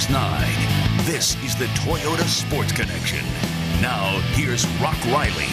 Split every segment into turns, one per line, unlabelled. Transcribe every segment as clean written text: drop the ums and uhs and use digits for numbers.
News 9. This is the Toyota Sports Connection. Now, here's Rock Riley.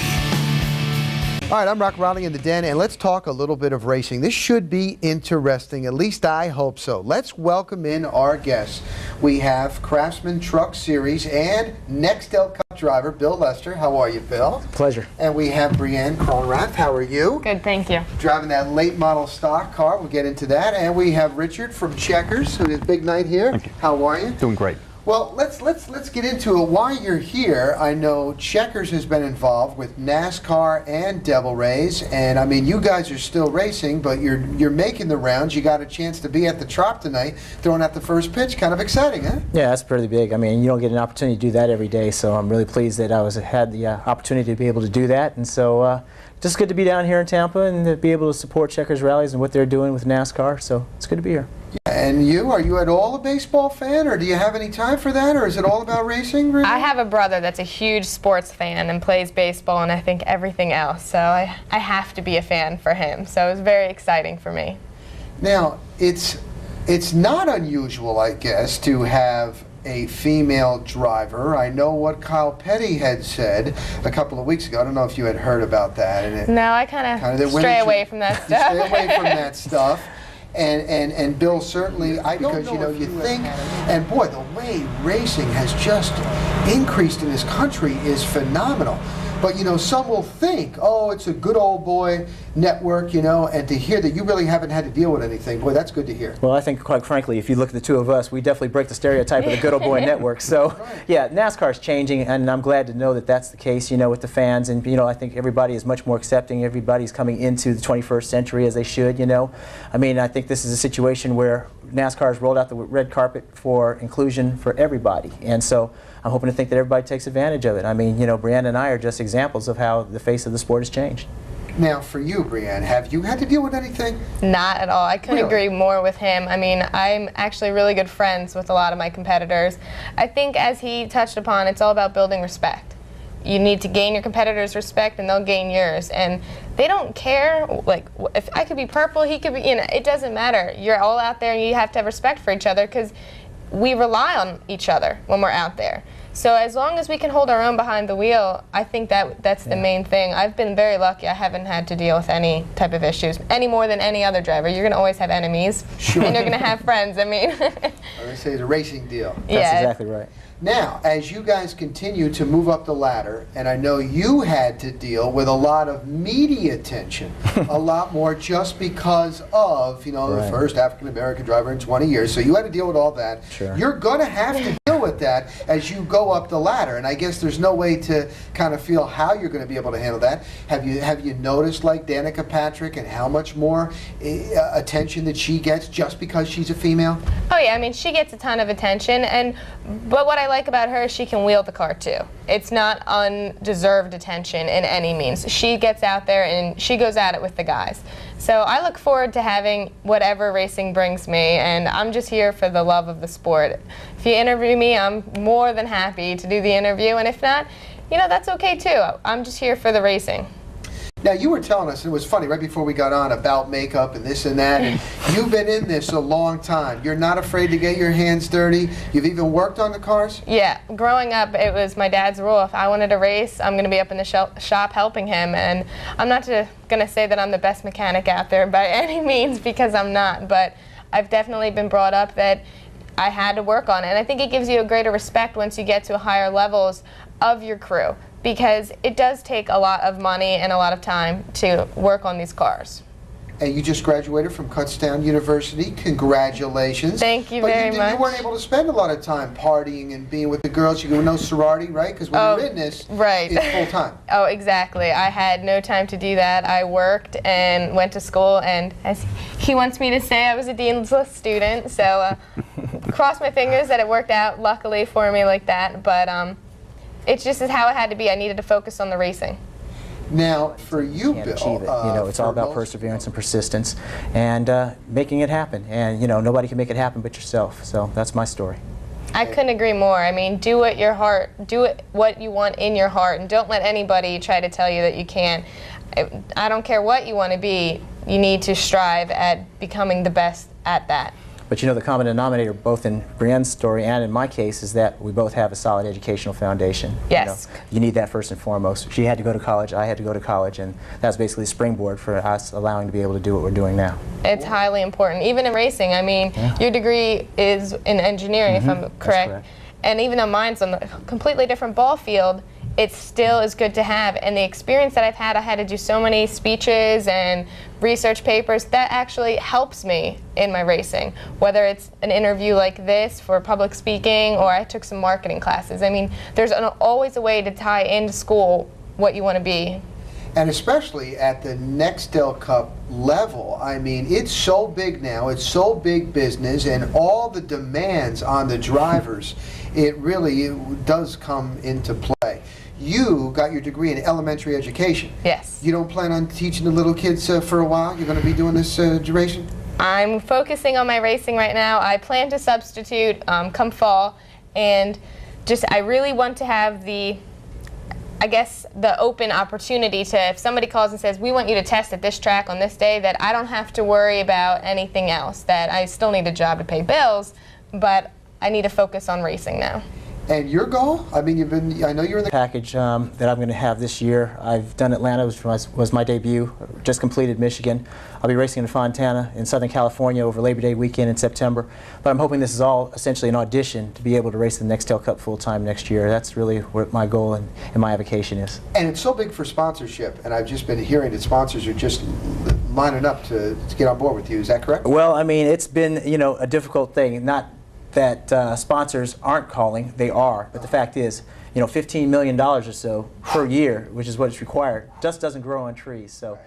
All right, I'm Rock Riley in the den, and let's talk a little bit of racing. This should be interesting, at least I hope so. Let's welcome in our guests. We have Craftsman Truck Series and Nextel Cup driver Bill Lester. How are you, Bill?
Pleasure.
And we have Brianne Cronrath. How are you?
Good, thank you.
Driving that late model stock car. We'll get into that. And we have Richard from Checkers, who is big night here.
Thank you.
How are you?
Doing great.
Well, let's get into it. While you're here, I know Checkers has been involved with NASCAR and Devil Rays, and I mean, you guys are still racing, but you're making the rounds. You got a chance to be at the Trop tonight, throwing out the first pitch. Kind of exciting, huh?
Yeah, that's pretty big. I mean, you don't get an opportunity to do that every day, so I'm really pleased that I had the opportunity to be able to do that, and so just good to be down here in Tampa and to be able to support Checkers rallies and what they're doing with NASCAR. So it's good to be here.
And are you at all a baseball fan, or do you have any time for that, or is it all about racing? Really?
I have a brother that's a huge sports fan and plays baseball and I think everything else, so I have to be a fan for him. So it was very exciting for me.
Now, it's not unusual, I guess, to have a female driver. I know what Kyle Petty had said a couple of weeks ago. I don't know if you had heard about that. And
no, I kind of stray away from that stuff.
Stay away from that stuff. And Bill, certainly, because you think, and boy, the way racing has just increased in this country is phenomenal. But some will think, oh, it's a good old boy network, and to hear that you really haven't had to deal with anything, boy, that's good to hear.
Well, I think, quite frankly, if you look at the two of us, we definitely break the stereotype of the good old boy network. So, yeah, NASCAR's changing, and I'm glad to know that that's the case, with the fans. And, I think everybody is much more accepting. Everybody's coming into the 21st century as they should, I mean, I think this is a situation where NASCAR has rolled out the red carpet for inclusion for everybody. And so I'm hoping to think that everybody takes advantage of it. I mean, Brianne and I are just examples of how the face of the sport has changed.
Now, for you, Brianne, have you had to deal with anything?
Not at all. I couldn't agree more with him. I mean, I'm actually really good friends with a lot of my competitors. I think, as he touched upon, it's all about building respect. You need to gain your competitors' respect, and they'll gain yours. And they don't care, like, if I could be purple, he could be, it doesn't matter. You're all out there, and you have to have respect for each other, because we rely on each other when we're out there. So as long as we can hold our own behind the wheel, I think that's the main thing. I've been very lucky. I haven't had to deal with any type of issues, any more than any other driver. You're going to always have enemies,
sure.
And you're going to have friends. I mean,
they say it's a racing deal.
That's exactly right.
Now, as you guys continue to move up the ladder, and I know you had to deal with a lot of media attention, a lot more just because of, the first African-American driver in 20 years, so you had to deal with all that.
Sure.
You're going to have to deal with that as you go up the ladder, and I guess there's no way to kind of feel how you're going to be able to handle that. Have you noticed, like Danica Patrick, and how much more attention that she gets just because she's a female?
Oh yeah, I mean, she gets a ton of attention, but what I like about her is she can wheel the car too. It's not undeserved attention in any means. She gets out there and she goes at it with the guys. So I look forward to having whatever racing brings me, and I'm just here for the love of the sport. If you interview me, I'm more than happy to do the interview, and if not, that's okay too. I'm just here for the racing.
Now, you were telling us, it was funny, right before we got on, about makeup and this and that, and you've been in this a long time. You're not afraid to get your hands dirty. You've even worked on the cars?
Yeah. Growing up, it was my dad's rule. If I wanted to race, I'm going to be up in the shop helping him, and I'm not going to say that I'm the best mechanic out there by any means, because I'm not, but I've definitely been brought up that I had to work on it, and I think it gives you a greater respect once you get to higher levels of your crew, because it does take a lot of money and a lot of time to work on these cars.
And you just graduated from Kutztown University. Congratulations.
Thank you very much.
You weren't able to spend a lot of time partying and being with the girls. You were no sorority, right? Because when you're in this, it's full time.
Oh, exactly. I had no time to do that. I worked and went to school, and as he wants me to say, I was a Dean's List student. So cross my fingers that it worked out, luckily for me, like that. But it just is how it had to be. I needed to focus on the racing.
Now, for you, Bill,
achieve it. It's all about perseverance and persistence, and making it happen. And nobody can make it happen but yourself. So that's my story.
I couldn't agree more. I mean, do what you want in your heart, and don't let anybody try to tell you that you can't. I don't care what you want to be. You need to strive at becoming the best at that.
But the common denominator, both in Brianne's story and in my case, is that we both have a solid educational foundation.
Yes.
You need that first and foremost. She had to go to college, I had to go to college, and that's basically a springboard for us allowing to be able to do what we're doing now.
It's highly important, even in racing. I mean, your degree is in engineering, if I'm correct.
That's correct.
And even though mine's on a completely different ball field, it still is good to have. And the experience that I had to do so many speeches and research papers, that actually helps me in my racing. Whether it's an interview like this for public speaking, or I took some marketing classes. I mean, there's always a way to tie into school what you want to be.
And especially at the Nextel Cup level, I mean, it's so big now, it's so big business, and all the demands on the drivers, it does come into play. You got your degree in elementary education.
Yes.
You don't plan on teaching the little kids for a while? You're going to be doing this duration?
I'm focusing on my racing right now. I plan to substitute come fall, and I really want to have the open opportunity to, if somebody calls and says, we want you to test at this track on this day, that I don't have to worry about anything else, that I still need a job to pay bills, but I need to focus on racing now.
And your goal? I mean, I know you're in the
package that I'm going to have this year. I've done Atlanta, which was my debut. Just completed Michigan. I'll be racing in Fontana in Southern California over Labor Day weekend in September. But I'm hoping this is all essentially an audition to be able to race the Nextel Cup full-time next year. That's really what my goal and my avocation is.
And it's so big for sponsorship, and I've just been hearing that sponsors are just lining up to get on board with you. Is that correct?
Well, I mean, it's been a difficult thing. Not that sponsors aren't calling, they are. But the fact is, $15 million or so per year, which is what is required, just doesn't grow on trees. So